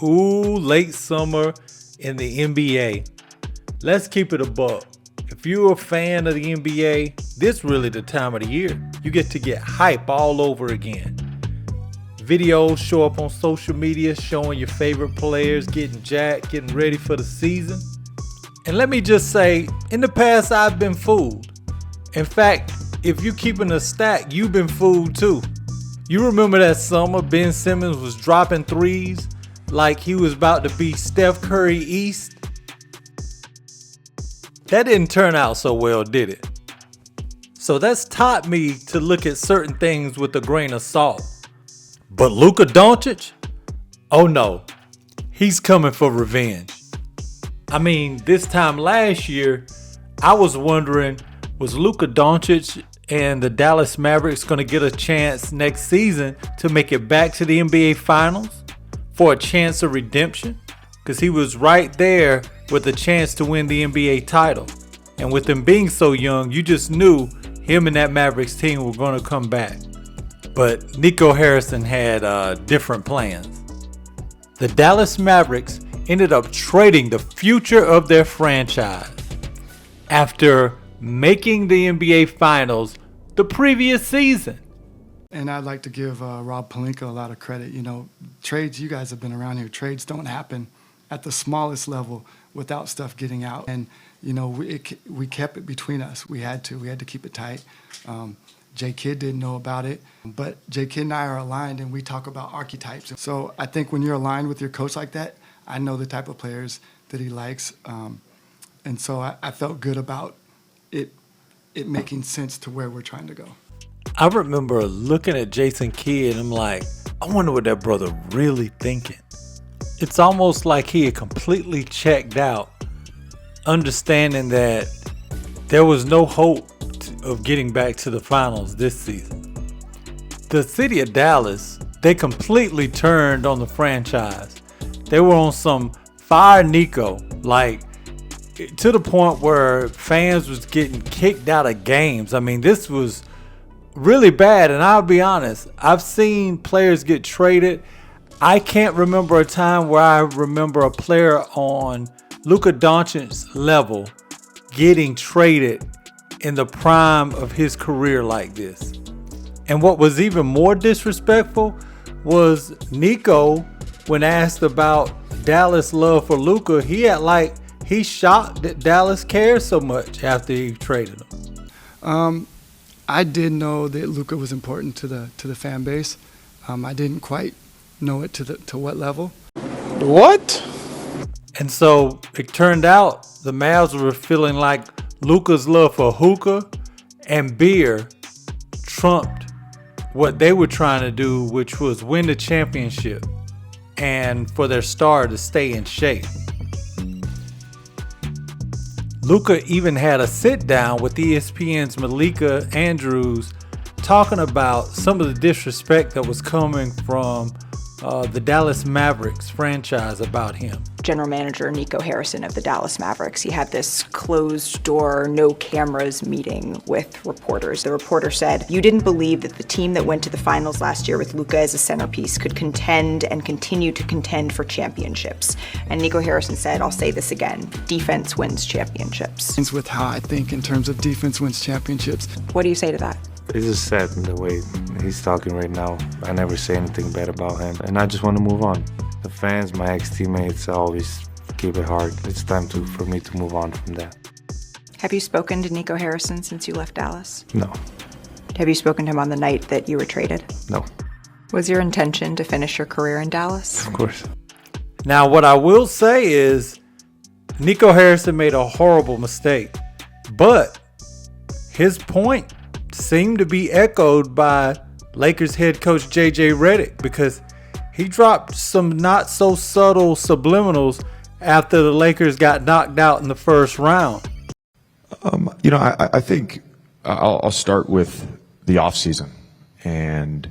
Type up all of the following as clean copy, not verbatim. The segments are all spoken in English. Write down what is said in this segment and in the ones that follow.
Ooh, late summer in the NBA. Let's keep it a buck. If you're a fan of the NBA, this really the time of the year. You get to get hype all over again. Videos show up on social media showing your favorite players getting jacked, getting ready for the season. And let me just say, in the past I've been fooled. In fact, if you're keeping a stack, you've been fooled too. You remember that summer Ben Simmons was dropping threes like he was about to be Steph Curry East? That didn't turn out so well, did it? So that's taught me to look at certain things with a grain of salt. But Luka Doncic? Oh no, he's coming for revenge. I mean, this time last year, I was wondering, was Luka Doncic and the Dallas Mavericks going to get a chance next season to make it back to the NBA Finals for a chance of redemption? Because he was right there with a chance to win the NBA title. And with him being so young, you just knew him and that Mavericks team were going to come back. But Nico Harrison had different plans. The Dallas Mavericks ended up trading the future of their franchise after making the NBA Finals the previous season. And I'd like to give Rob Pelinka a lot of credit. You know, trades, you guys have been around here, trades don't happen at the smallest level without stuff getting out. And, you know, we kept it between us. We had to keep it tight. J Kidd didn't know about it, but J Kidd and I are aligned and we talk about archetypes. So I think when you're aligned with your coach like that, I know the type of players that he likes. And so I felt good about it making sense to where we're trying to go. I remember looking at Jason Kidd and I'm like, I wonder what that brother really thinking. It's almost like he had completely checked out, understanding that there was no hope of getting back to the finals this season. The city of Dallas, they completely turned on the franchise. They were on some fire Nico, like to the point where fans was getting kicked out of games. I mean, this was really bad, and I'll be honest, I've seen players get traded. I can't remember a time where I remember a player on Luka Doncic's level getting traded in the prime of his career like this. And what was even more disrespectful was Nico, when asked about Dallas' love for Luka, he had like he shocked that Dallas cared so much after he traded him. I did know that Luka was important to the fan base. I didn't quite know it to what level. What? And so it turned out the Mavs were feeling like Luka's love for hookah and beer trumped what they were trying to do, which was win the championship and for their star to stay in shape. Luka even had a sit down with ESPN's Malika Andrews talking about some of the disrespect that was coming from the Dallas Mavericks franchise about him. General manager Nico Harrison of the Dallas Mavericks, he had this closed door, no cameras meeting with reporters. The reporter said, "You didn't believe that the team that went to the finals last year with Luka as a centerpiece could contend and continue to contend for championships." And Nico Harrison said, I'll say this again, defense wins championships. It's with how I think in terms of defense wins championships. What do you say to that? It's just sad in the way he's talking right now. I never say anything bad about him, and I just want to move on. The fans, my ex-teammates, always keep it hard. It's time for me to move on from that. Have you spoken to Nico Harrison since you left Dallas? No. Have you spoken to him on the night that you were traded? No. Was your intention to finish your career in Dallas? Of course. Now, what I will say is Nico Harrison made a horrible mistake, but his point seemed to be echoed by Lakers head coach JJ Redick, because he dropped some not so subtle subliminals after the Lakers got knocked out in the first round. I think I'll start with the offseason and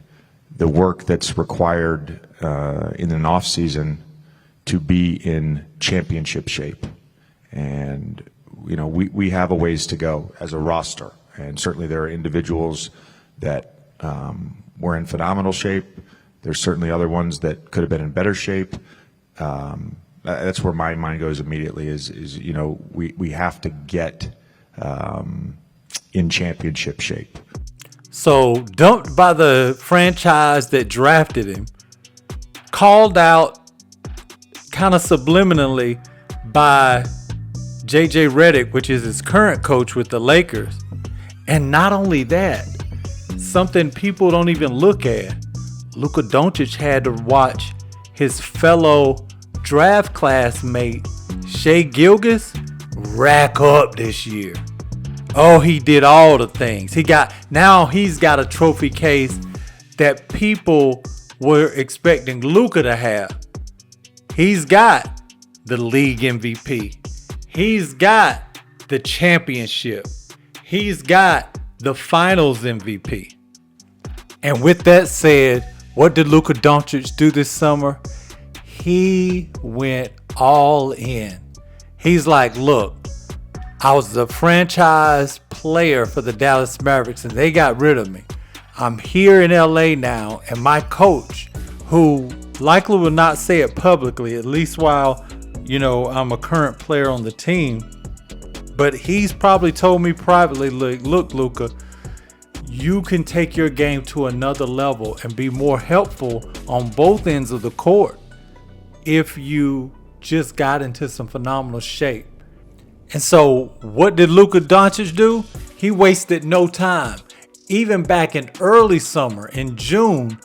the work that's required in an offseason to be in championship shape. And, we have a ways to go as a roster. And certainly there are individuals that were in phenomenal shape. There's certainly other ones that could have been in better shape. That's where my mind goes immediately. Is we have to get in championship shape. So dumped by the franchise that drafted him, called out kind of subliminally by JJ Redick, which is his current coach with the Lakers. And not only that, something people don't even look at, Luka Doncic had to watch his fellow draft classmate Shai Gilgeous rack up this year. Oh, he did all the things. He's got a trophy case that people were expecting Luka to have. He's got the league MVP. He's got the championship. He's got the finals MVP. And with that said, what did Luka Doncic do this summer? He went all in. He's like, look, I was the franchise player for the Dallas Mavericks and they got rid of me. I'm here in LA now, and my coach, who likely will not say it publicly, at least while, I'm a current player on the team, but he's probably told me privately, look, Luka, you can take your game to another level and be more helpful on both ends of the court if you just got into some phenomenal shape. And so what did Luka Doncic do? He wasted no time. Even back in early summer, in June,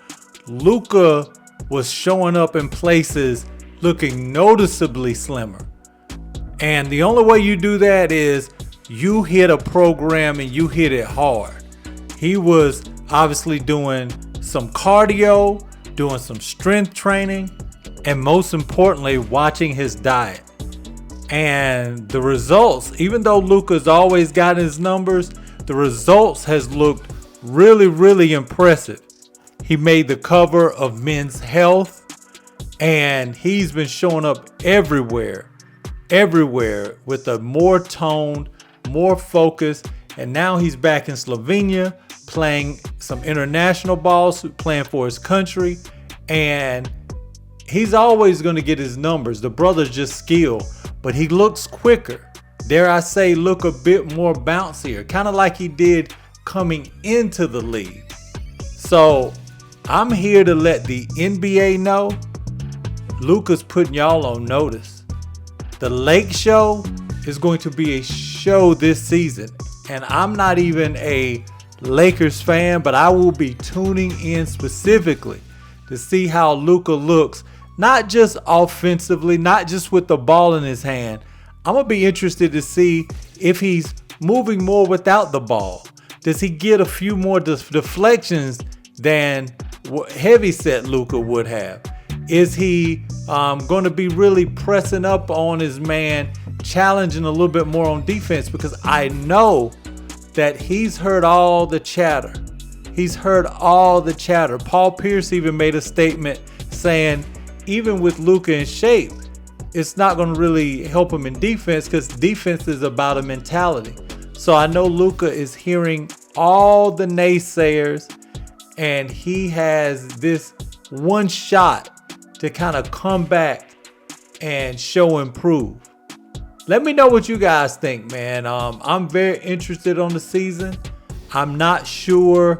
Luka was showing up in places looking noticeably slimmer. And the only way you do that is you hit a program and you hit it hard. He was obviously doing some cardio, doing some strength training, and most importantly, watching his diet. And the results, even though Luka's always got his numbers, the results has looked really, really impressive. He made the cover of Men's Health, and he's been showing up everywhere with a more toned, more focused, and now he's back in Slovenia playing some international balls, playing for his country, and he's always going to get his numbers. The brother's just skilled, but he looks quicker. Dare I say, look a bit more bouncier, kind of like he did coming into the league. So I'm here to let the NBA know Luka's putting y'all on notice. The Lake Show is going to be a show this season, and I'm not even a Lakers fan, but I will be tuning in specifically to see how Luka looks, not just offensively, not just with the ball in his hand. I'm going to be interested to see if he's moving more without the ball. Does he get a few more deflections than heavyset Luka would have? Is he going to be really pressing up on his man, challenging a little bit more on defense? Because I know that he's heard all the chatter. He's heard all the chatter. Paul Pierce even made a statement saying, even with Luka in shape, it's not going to really help him in defense because defense is about a mentality. So I know Luka is hearing all the naysayers, and he has this one shot to kind of come back and show improve. Let me know what you guys think, man. I'm very interested on the season. I'm not sure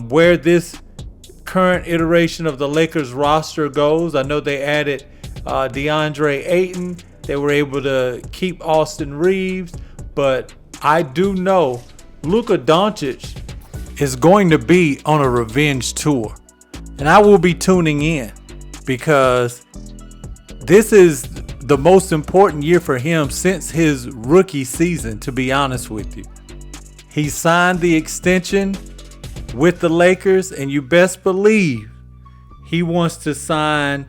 where this current iteration of the Lakers roster goes. I know they added DeAndre Ayton. They were able to keep Austin Reeves, but I do know Luka Doncic is going to be on a revenge tour, and I will be tuning in because this is the most important year for him since his rookie season, to be honest with you. He signed the extension with the Lakers, and you best believe he wants to sign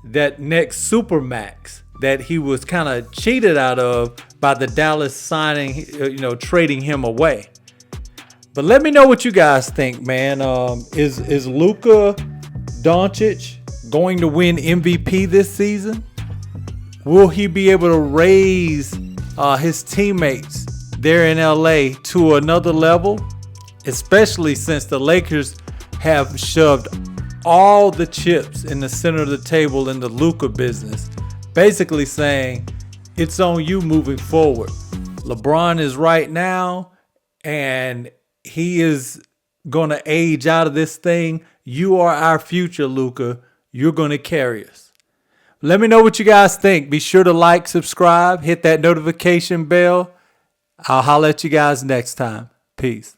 that next Supermax that he was kind of cheated out of by the Dallas trading him away. But let me know what you guys think, man. Is Luka Doncic going to win MVP this season? Will he be able to raise his teammates there in LA to another level? Especially since the Lakers have shoved all the chips in the center of the table in the Luka business, basically saying it's on you moving forward. LeBron is right now, and he is going to age out of this thing. You are our future, Luka. You're going to carry us. Let me know what you guys think. Be sure to like, subscribe, hit that notification bell. I'll holler at you guys next time. Peace.